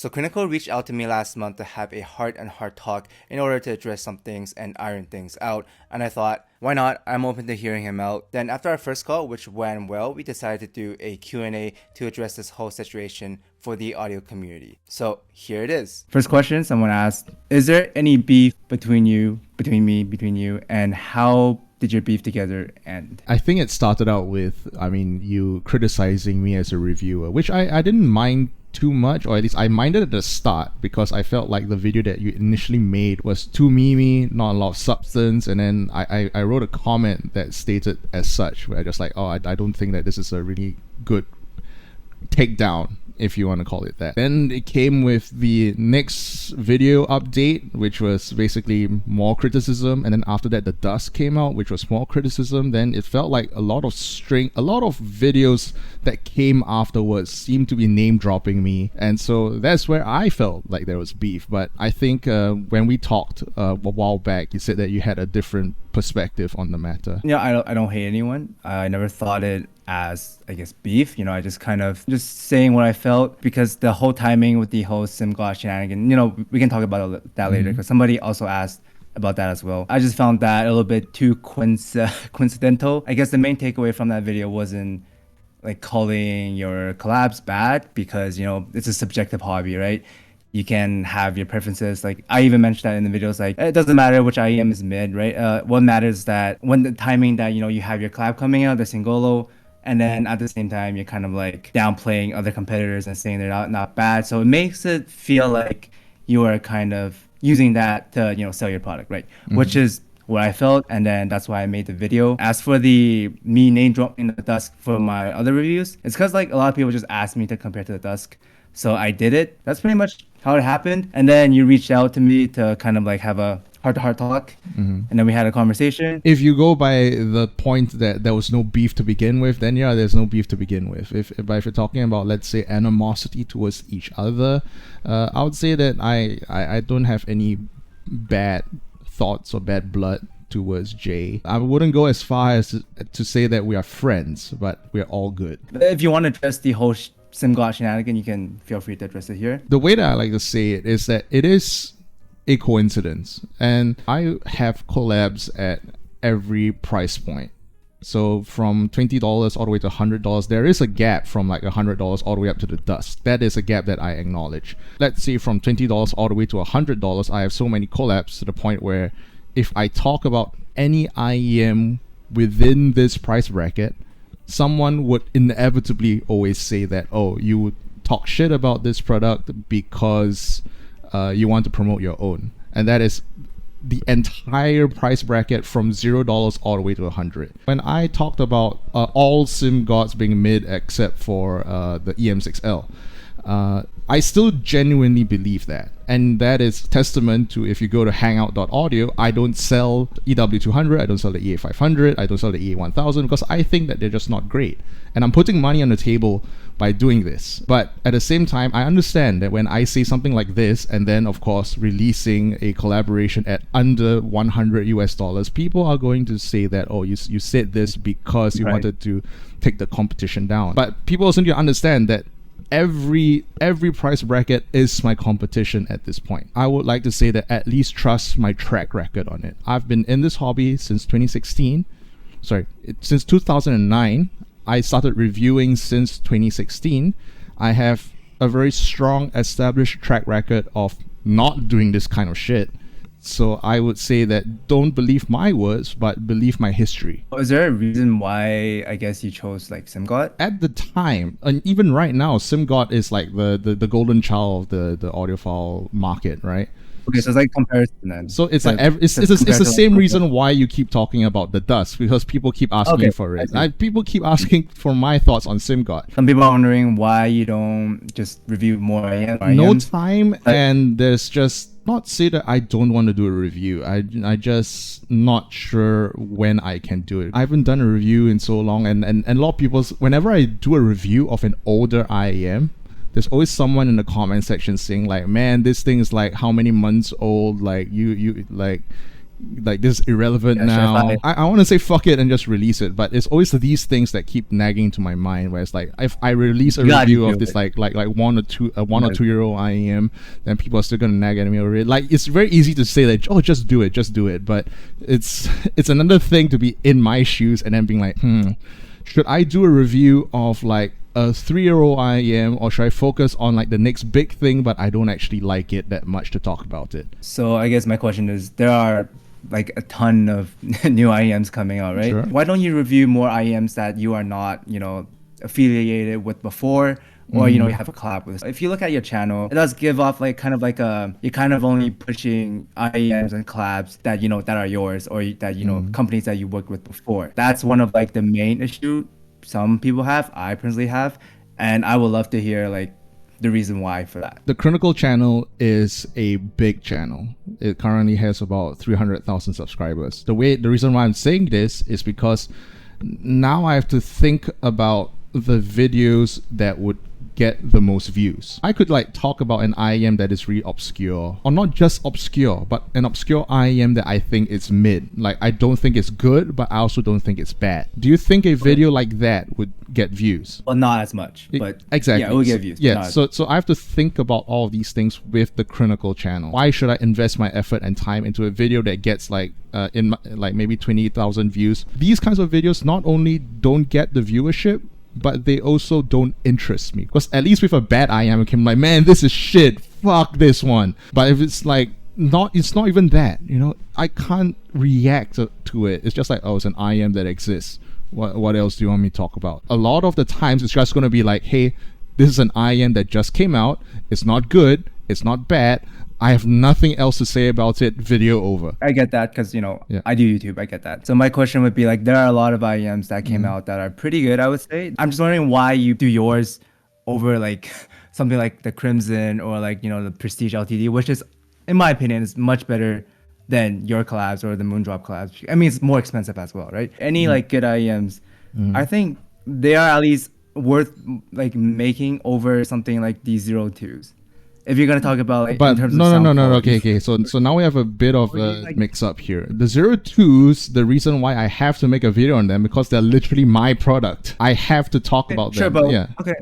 So Crinacle reached out to me last month to have a heart-and-heart talk in order to address some things and iron things out, and I thought, why not? I'm open to hearing him out. Then after our first call, which went well, we decided to do a Q&A to address this whole situation for the audio community. So here it is. First question, someone asked, is there any beef between you, between me, between you, and how did your beef together end? I think it started out with, you criticizing me as a reviewer, which I didn't mind too much, or at least I minded at the start because I felt like the video that you initially made was too memey, not a lot of substance, and then I wrote a comment that stated as such, where I just like, I don't think that this is a really good takedown, if you want to call it that. Then it came with the next video update, which was basically more criticism, and then after that the dust came out, which was more criticism. Then it felt like a lot of videos that came afterwards seemed to be name dropping me, and so that's where I felt like there was beef. But I think when we talked a while back, you said that you had a different perspective on the matter. Yeah, I don't hate anyone. I never thought it as, I guess, beef. I just kind of just saying what I felt, because the whole timing with the whole SIMGOT shenanigan, we can talk about that later, because somebody also asked about that as well. I just found that a little bit too coincidental. I guess the main takeaway from that video wasn't like calling your collabs bad, because it's a subjective hobby, right? You can have your preferences. Like I even mentioned that in the videos, like it doesn't matter which IEM is mid, right? What matters is that when the timing that you have your collab coming out, the SINGOLO, and then at the same time you're kind of like downplaying other competitors and saying they're not bad. So it makes it feel like you are kind of using that to sell your product, right? Which is what I felt, and then that's why I made the video. As for the me name dropping the Dusk for my other reviews, it's because like a lot of people just asked me to compare to the Dusk, so I did it. That's pretty much how it happened. And then you reached out to me to kind of like have a heart-to-heart talk, and then we had a conversation. If you go by the point that there was no beef to begin with, then yeah, there's no beef to begin with. If you're talking about, let's say, animosity towards each other, I would say that I don't have any bad thoughts or bad blood towards Jay. I wouldn't go as far as to say that we are friends, but we're all good. If you want to address the whole SIMGOT shenanigan, you can feel free to address it here. The way that I like to say it is that it is a coincidence, and I have collabs at every price point. So from $20 all the way to $100, there is a gap from like $100 all the way up to the dust. That is a gap that I acknowledge. Let's say from $20 all the way to $100, I have so many collabs to the point where if I talk about any IEM within this price bracket, someone would inevitably always say that, you would talk shit about this product because you want to promote your own. And that is the entire price bracket from $0 all the way to $100. When I talked about all SIMGOTs being mid except for the EMS XL, I still genuinely believe that. And that is testament to, if you go to hangout.audio, I don't sell EW200, I don't sell the EA500, I don't sell the EA1000, because I think that they're just not great. And I'm putting money on the table by doing this. But at the same time, I understand that when I say something like this, and then of course releasing a collaboration at under $100, people are going to say that, you said this because you wanted to take the competition down. But people also need to understand that every price bracket is my competition at this point. I would like to say that at least trust my track record on it. I've been in this hobby since 2009. I started reviewing since 2016. I have a very strong established track record of not doing this kind of shit. So I would say that don't believe my words, but believe my history. Is there a reason why I guess you chose like SIMGOT? At the time, and even right now, SIMGOT is like the golden child of the audiophile market, right? Okay, so it's like comparison then. So it's like it's the same reason why you keep talking about the dust, because people keep asking for it. People keep asking for my thoughts on SIMGOT. Some people are wondering why you don't just review more IEMs. No time, and there's just not say that I don't want to do a review. I just not sure when I can do it. I haven't done a review in so long, and a lot of people, whenever I do a review of an older IEM, there's always someone in the comment section saying like, man, this thing is like how many months old, like you like like this is irrelevant now. I want to say fuck it and just release it, but it's always these things that keep nagging to my mind. Where it's like, if I release a review of this like 1 or 2 year old IEM, then people are still gonna nag at me over it. Like, it's very easy to say that, oh, just do it, but it's another thing to be in my shoes and then being like, should I do a review of like a 3-year-old IEM, or should I focus on like the next big thing, but I don't actually like it that much to talk about it? So I guess my question is, there are like a ton of new IEMs coming out, right? Sure. Why don't you review more IEMs that you are not, affiliated with before, or you have a collab with? If you look at your channel, it does give off like kind of like you're kind of only pushing IEMs and collabs that that are yours, or that companies that you worked with before. That's one of like the main issue some people have, I personally have, and I would love to hear like the reason why for that. The Crinacle channel is a big channel. It currently has about 300,000 subscribers. The reason why I'm saying this is because now I have to think about the videos that would get the most views. I could like talk about an IEM that is really obscure, or not just obscure, but an obscure IEM that I think is mid. Like, I don't think it's good, but I also don't think it's bad. Do you think a video like that would get views? Well, not as much, but exactly, yeah, it will get views. Yeah, so I have to think about all of these things with the Crinacle channel. Why should I invest my effort and time into a video that gets like maybe 20,000 views? These kinds of videos not only don't get the viewership, but they also don't interest me. Because at least with a bad IEM, I'm like, man, this is shit. Fuck this one. But if it's like it's not even that. I can't react to it. It's just like, oh, it's an IEM that exists. What else do you want me to talk about? A lot of the times, it's just going to be like, hey, this is an IEM that just came out. It's not good. It's not bad. I have nothing else to say about it. Video over. I get that because, I do YouTube. I get that. So my question would be like, there are a lot of IEMs that came out that are pretty good, I would say. I'm just wondering why you do yours over like something like the Crimson or like, the Prestige LTD, which is, in my opinion, is much better than your collabs or the Moondrop collabs. I mean, it's more expensive as well, right? Any like good IEMs, I think they are at least worth like making over something like these 02s. If you're gonna talk about like, but in terms no, of no. Okay. So now we have a bit of a mix up here. The 02s, the reason why I have to make a video on them because they're literally my product. I have to talk about them. But, yeah. Okay.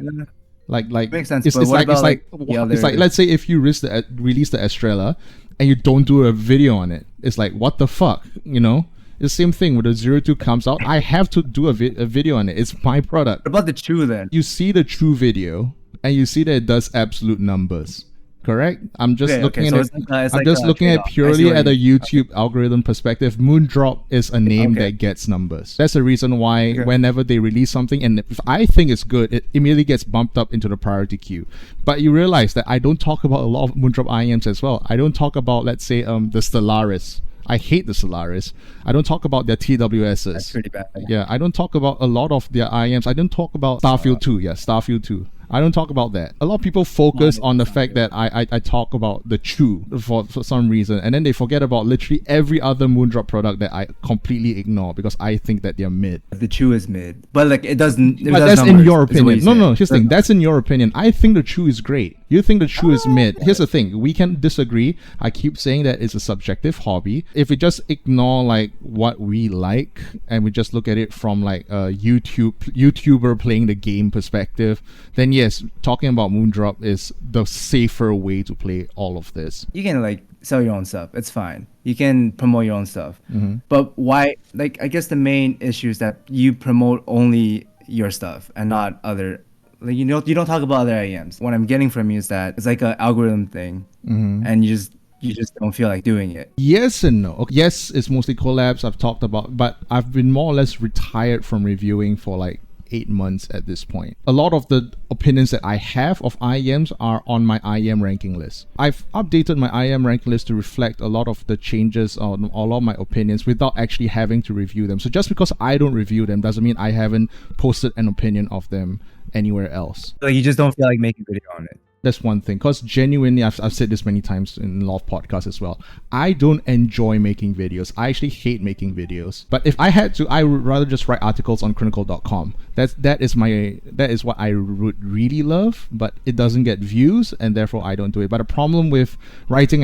Like makes sense. It's like let's say if you release the ESTRELLA and you don't do a video on it, it's like, what the fuck, It's the same thing when the 02 comes out. I have to do a video on it. It's my product. What about the True then? You see the True video and you see that it does absolute numbers. Correct. I'm just looking at purely at a YouTube algorithm perspective. Moondrop is a name that gets numbers. That's the reason why whenever they release something, and if I think it's good, it immediately gets bumped up into the priority queue. But you realize that I don't talk about a lot of Moondrop IEMs as well. I don't talk about, let's say, the Stellaris. I hate the Stellaris. I don't talk about their TWSs. That's pretty bad. Yeah, I don't talk about a lot of their IEMs. I don't talk about Starfield 2. Yeah, Starfield 2. I don't talk about that. A lot of people focus on the fact that I talk about the Chew for some reason, and then they forget about literally every other Moondrop product that I completely ignore because I think that they're mid. The Chew is mid, but like it doesn't. But that's in your opinion. No. Here's the thing. That's in your opinion. I think the Chew is great. You think the Chew is mid. Here's the thing. We can disagree. I keep saying that it's a subjective hobby. If we just ignore like what we like and we just look at it from like a YouTuber playing the game perspective, then yes, talking about Moondrop is the safer way to play all of this. You can like sell your own stuff. It's fine. You can promote your own stuff. But why? Like, I guess the main issue is that you promote only your stuff and not other. Like, you don't talk about other IEMs. What I'm getting from you is that it's like an algorithm thing, and you just don't feel like doing it. Yes and no. Okay. Yes, it's mostly collabs I've talked about, but I've been more or less retired from reviewing for like 8 months at this point. A lot of the opinions that I have of IEMs are on my IEM ranking list. I've updated my IEM ranking list to reflect a lot of the changes on a lot of my opinions without actually having to review them. So just because I don't review them doesn't mean I haven't posted an opinion of them anywhere else. Like, you just don't feel like making a video on it. That's one thing. Because genuinely, I've said this many times in a lot of podcasts as well. I don't enjoy making videos. I actually hate making videos. But if I had to, I would rather just write articles on Crinacle.com. That is what I would really love. But it doesn't get views, and therefore I don't do it. But the problem with writing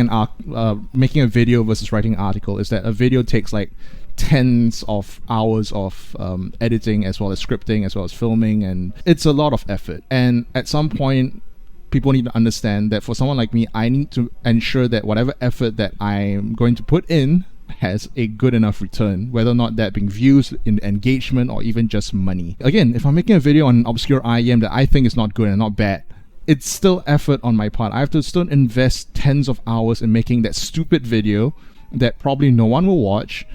making a video versus writing an article is that a video takes like tens of hours of editing, as well as scripting, as well as filming, and it's a lot of effort. And at some point, people need to understand that for someone like me, I need to ensure that whatever effort that I'm going to put in has a good enough return, whether or not that being views, in engagement, or even just money. Again, if I'm making a video on an obscure IEM that I think is not good and not bad, it's still effort on my part. I have to still invest tens of hours in making that stupid video that probably no one will watch,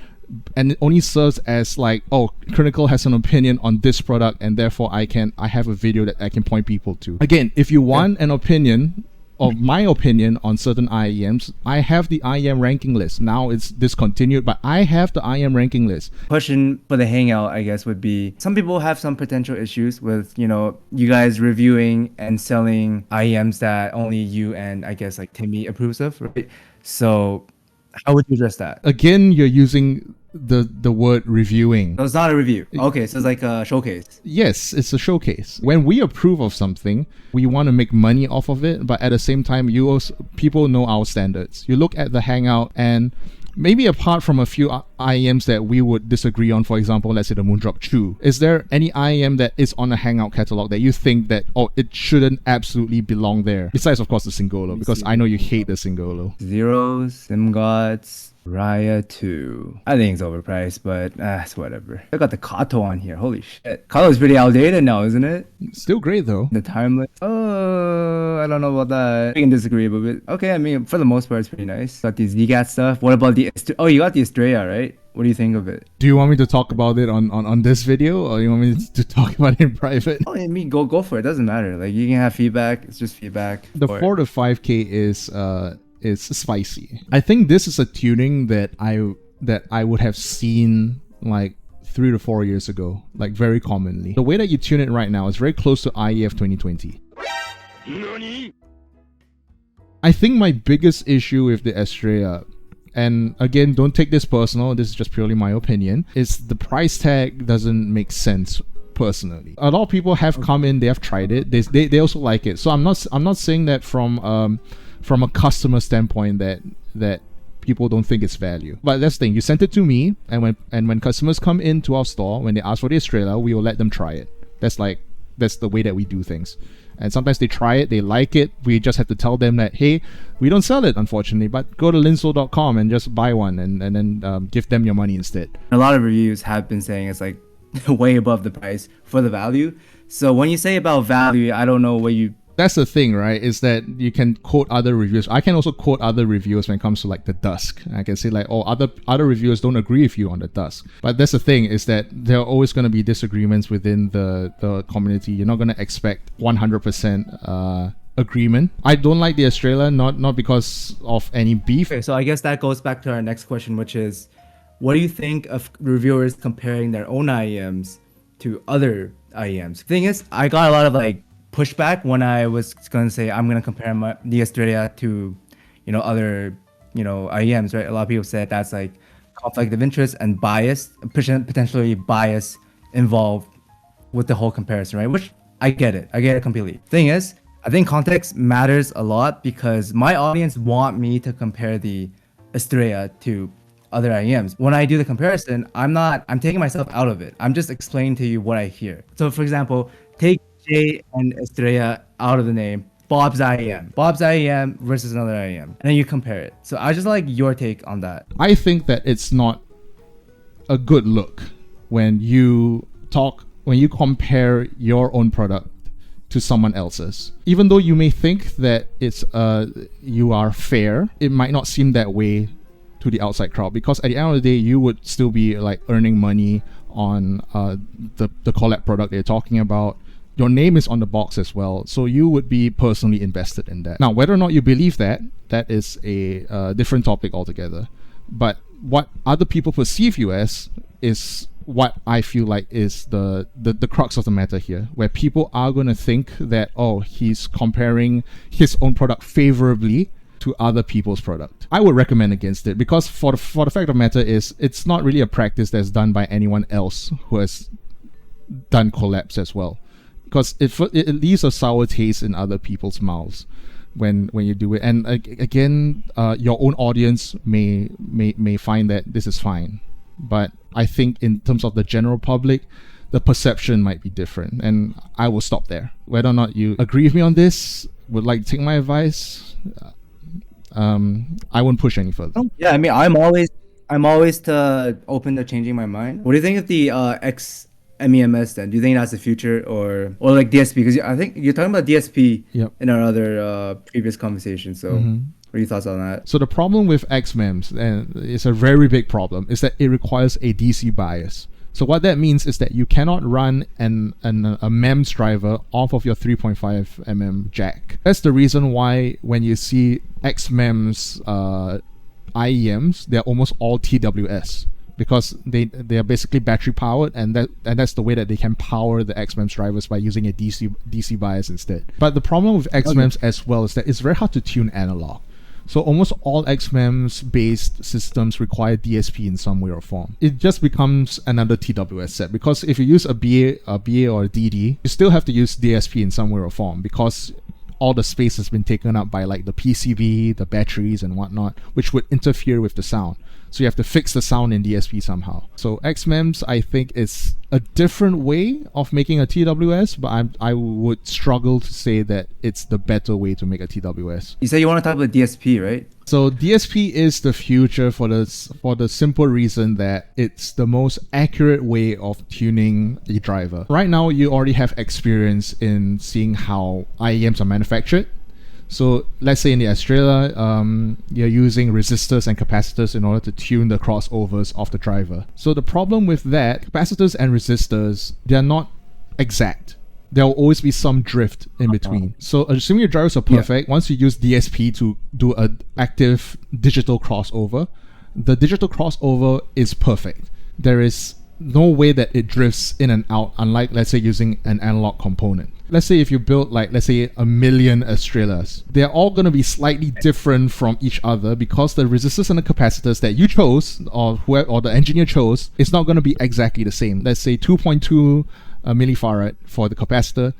and it only serves as like, oh, Crinacle has an opinion on this product, and therefore I have a video that I can point people to. Again, if you want an opinion of my opinion on certain IEMs, I have the IEM ranking list. Now it's discontinued, but I have the IEM ranking list. Question for the Hangout, I guess, would be, some people have some potential issues with, you guys reviewing and selling IEMs that only you and I guess like Timmy approves of, right? So how would you address that? Again, you're using the word reviewing. So it's not a review. Okay, so it's like a showcase. Yes, it's a showcase. When we approve of something, we want to make money off of it, but at the same time, people know our standards. You look at the Hangout, and maybe apart from a few IEMs that we would disagree on, for example, let's say the Moondrop Chew, is there any IEM that is on the Hangout catalog that you think that, it shouldn't absolutely belong there? Besides, of course, the SINGOLO, because I know you hate the SINGOLO. Zeros, SIMGOTs, Raya 2. I think it's overpriced, but it's whatever. I got the Kato on here. Holy shit. Kato is pretty outdated now, isn't it? Still great though. The timeless. Oh, I don't know about that. We can disagree a bit. Okay, I mean, for the most part, it's pretty nice. Got the ZGAT stuff. What about the... Oh, you got the Estrella, right? What do you think of it? Do you want me to talk about it on this video, or you want me to talk about it in private? Oh, I mean, go for it. It doesn't matter. Like, you can have feedback. It's just feedback. The 4 to 5K is spicy. I think this is a tuning that I would have seen like 3 to 4 years ago, like very commonly. The way that you tune it right now is very close to IEF 2020. NANI? I think my biggest issue with the Estrella, and again, don't take this personal, this is just purely my opinion, is the price tag doesn't make sense personally. A lot of people have come in, they have tried it, they also like it. So I'm not saying that from a customer standpoint that people don't think it's value. But that's the thing, you sent it to me, and when customers come into our store, when they ask for the Estrella, we will let them try it. That's the way that we do things. And sometimes they try it, they like it, we just have to tell them that, hey, we don't sell it, unfortunately, but go to linso.com and just buy one, and then give them your money instead. A lot of reviews have been saying it's like way above the price for the value. So when you say about value, I don't know what you... That's the thing, right? Is that you can quote other reviews. I can also quote other reviews when it comes to like the Dusk. I can say like, oh, other reviewers don't agree with you on the Dusk. But that's the thing, is that there are always going to be disagreements within the community. You're not going to expect 100% agreement. I don't like the Estrella, not because of any beef. Okay, so I guess that goes back to our next question, which is, what do you think of reviewers comparing their own IEMs to other IEMs? The thing is, I got a lot of like pushback when I was going to say I'm going to compare the Estrella to, other, IEMs, right? A lot of people said that's like conflict of interest and bias, potentially bias involved with the whole comparison, right? Which I get it completely. Thing is, I think context matters a lot, because my audience want me to compare the Estrella to other IEMs. When I do the comparison, I'm taking myself out of it. I'm just explaining to you what I hear. So for example, take J and Estrella out of the name, Bob's IEM versus another IEM, and then you compare it. So I just like your take on that. I think that it's not a good look when you compare your own product to someone else's. Even though you may think that it's you are fair, it might not seem that way to the outside crowd, because at the end of the day, you would still be like earning money on the collab product they're talking about. Your name is on the box as well, so you would be personally invested in that. Now, whether or not you believe that is a different topic altogether. But what other people perceive you as is what I feel like is the crux of the matter here, where people are going to think that, oh, he's comparing his own product favorably to other people's product. I would recommend against it, because for the fact of the matter is, it's not really a practice that's done by anyone else who has done collabs as well, because it leaves a sour taste in other people's mouths when you do it. And again, your own audience may find that this is fine, but I think in terms of the general public, the perception might be different, and I will stop there. Whether or not you agree with me on this, would like to take my advice, I won't push any further. Yeah, I mean, I'm always open to changing my mind. What do you think of the XMEMS then? Do you think that's the future, or like DSP? Because I think you're talking about DSP in our other previous conversation. So what are your thoughts on that? So the problem with XMEMS, and it's a very big problem, is that it requires a DC bias. So what that means is that you cannot run a MEMS driver off of your 3.5mm jack. That's the reason why when you see XMEMS IEMs, they're almost all TWS, because they are basically battery powered, and that's the way that they can power the XMEMS drivers, by using a DC bias instead. But the problem with XMEMS as well is that it's very hard to tune analog. So almost all XMEMS based systems require DSP in some way or form. It just becomes another TWS set, because if you use a BA or a DD, you still have to use DSP in some way or form, because all the space has been taken up by like the PCB, the batteries and whatnot, which would interfere with the sound. So you have to fix the sound in DSP somehow. So XMEMS, I think, is a different way of making a TWS, but I would struggle to say that it's the better way to make a TWS. You said you want to talk about DSP, right? So DSP is the future for the simple reason that it's the most accurate way of tuning a driver. Right now, you already have experience in seeing how IEMs are manufactured. So let's say in the ESTRELLA, you're using resistors and capacitors in order to tune the crossovers of the driver. So the problem with that, capacitors and resistors, they're not exact. There will always be some drift in between. So assuming your drivers are perfect, once you use DSP to do an active digital crossover, the digital crossover is perfect. There is no way that it drifts in and out, unlike, let's say, using an analog component. Let's say if you build, like, let's say 1 million ESTRELLAs, they're all going to be slightly different from each other, because the resistors and the capacitors that you chose, or the engineer chose, is not going to be exactly the same. Let's say 2.2 millifarad for the capacitor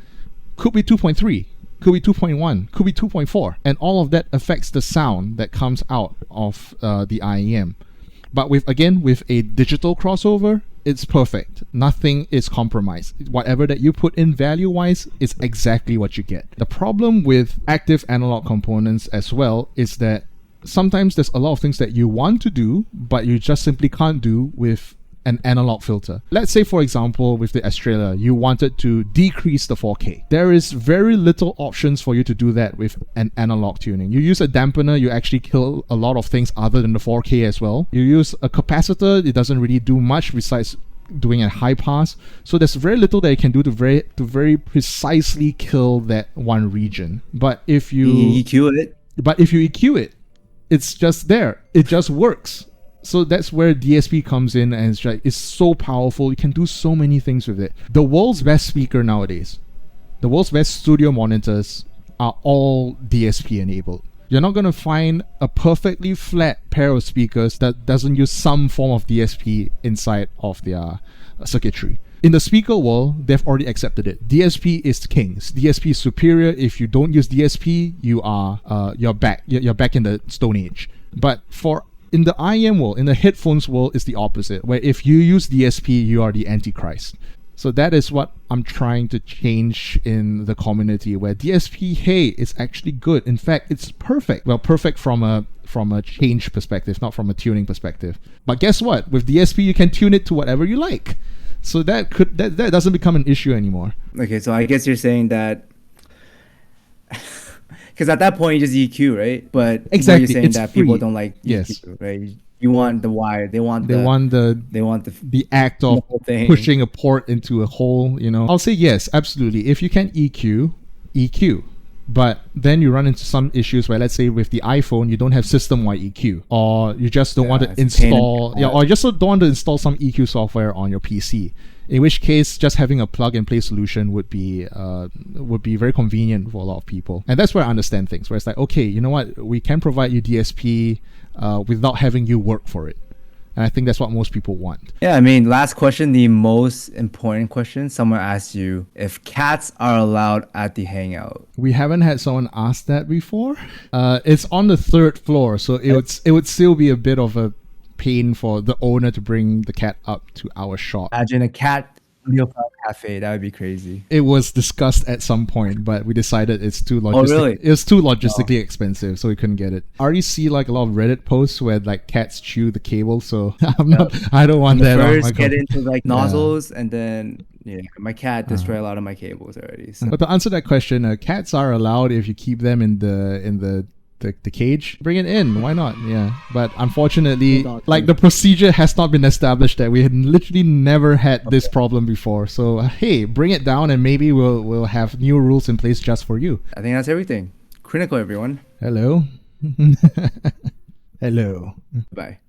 could be 2.3, could be 2.1, could be 2.4, and all of that affects the sound that comes out of the IEM. But with a digital crossover, it's perfect. Nothing is compromised. Whatever that you put in value-wise is exactly what you get. The problem with active analog components as well is that sometimes there's a lot of things that you want to do, but you just simply can't do with an analog filter. Let's say, for example, with the ESTRELLA, you wanted to decrease the 4K. There is very little options for you to do that with an analog tuning. You use a dampener, you actually kill a lot of things other than the 4K as well. You use a capacitor, it doesn't really do much besides doing a high pass. So there's very little that you can do to very precisely kill that one region. But if you EQ it, it's just there. It just works. So that's where DSP comes in, and it's so powerful. You can do so many things with it. The world's best speaker nowadays, the world's best studio monitors are all DSP enabled. You're not going to find a perfectly flat pair of speakers that doesn't use some form of DSP inside of their circuitry. In the speaker world, they've already accepted it. DSP is king. DSP is superior. If you don't use DSP, you're back in the Stone Age. But in the IEM world, in the headphones world, it's the opposite, where if you use DSP, you are the Antichrist. So that is what I'm trying to change in the community, where DSP, hey, is actually good. In fact, it's perfect. Well, perfect from a change perspective, not from a tuning perspective. But guess what? With DSP, you can tune it to whatever you like. So that doesn't become an issue anymore. Okay, so I guess you're saying that because at that point you just EQ, right? But exactly, you're saying it's that free. people don't like EQ, yes, right? You want the wire. They want the act of pushing a port into a hole. I'll say yes, absolutely. If you can EQ, But then you run into some issues where, let's say with the iPhone, you don't have system-wide EQ, or you just don't want to install, or you just don't want to install some EQ software on your PC. In which case, just having a plug-and-play solution would be very convenient for a lot of people. And that's where I understand things, where it's like, okay, you know what, we can provide you DSP without having you work for it. And I think that's what most people want. Yeah, I mean, last question, the most important question. Someone asked you if cats are allowed at the Hangout. We haven't had someone ask that before. It's on the 3rd floor, so it would still be a bit of a pain for the owner to bring the cat up to our shop. Imagine a cat cafe. That would be crazy. It was discussed at some point, but we decided it's too logistically expensive, so we couldn't get it. I already see like a lot of Reddit posts where like cats chew the cable, so I don't want that. First get into like nozzles, and then my cat destroyed a lot of my cables already. So. But to answer that question, cats are allowed if you keep them in the cage. Bring it in, why not? Yeah, but unfortunately, like the procedure has not been established that we had literally never had this problem before. So hey, bring it down, and maybe we'll have new rules in place just for you. I think that's everything. Crinacle, everyone. Hello. Hello. Bye.